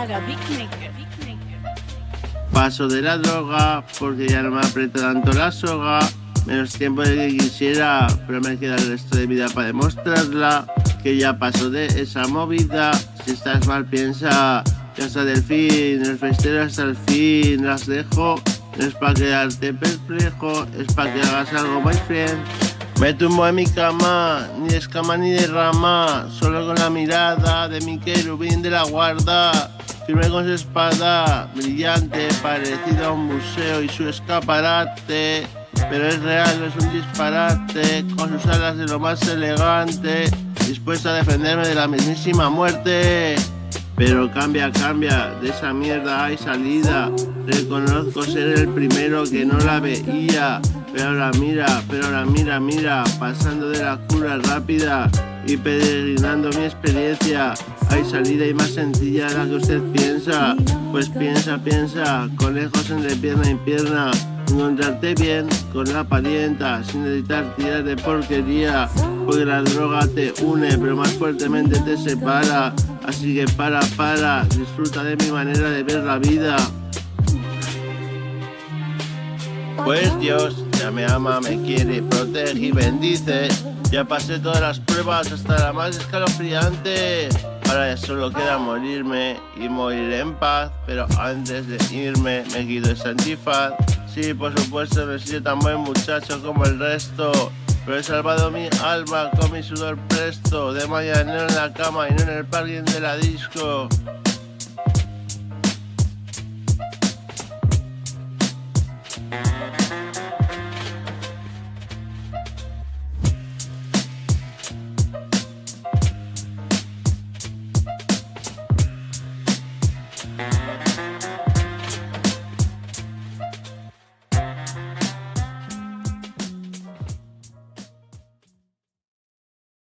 Saga Big Maker. Paso de la droga porque ya no me aprieta tanto la soga. Menos tiempo del que quisiera, pero me queda el resto de vida para demostrarla. Que ya paso de esa movida. Si estás mal piensa que hasta del fin, el festero hasta el fin. Las dejo, no es pa' quedarte perplejo, es pa' que hagas algo, my friend. Me tumbo en mi cama, ni de escama ni de rama, solo con la mirada de mi querubín de la guarda. Firme con su espada, brillante, parecido a un museo y su escaparate. Pero es real, no es un disparate, con sus alas de lo más elegante, dispuesto a defenderme de la mismísima muerte. Pero cambia, de esa mierda hay salida. Reconozco ser el primero que no la veía. Pero ahora mira, pasando de la cura rápida y peregrinando mi experiencia. Hay salida y más sencilla de la que usted piensa. Pues piensa, conejos entre pierna y pierna. Encontrarte bien con la parienta sin necesitar tirar de porquería. Porque la droga te une pero más fuertemente te separa. Así que para, disfruta de mi manera de ver la vida. Pues Dios ya me ama, me quiere, protege y bendice. Ya pasé todas las pruebas hasta la más escalofriante. Ahora ya solo queda morirme y morir en paz. Pero antes de irme me quito ese antifaz. Sí, por supuesto, no he sido tan buen muchacho como el resto, pero he salvado mi alma con mi sudor presto. De mañanero en la cama y no en el parking de la disco.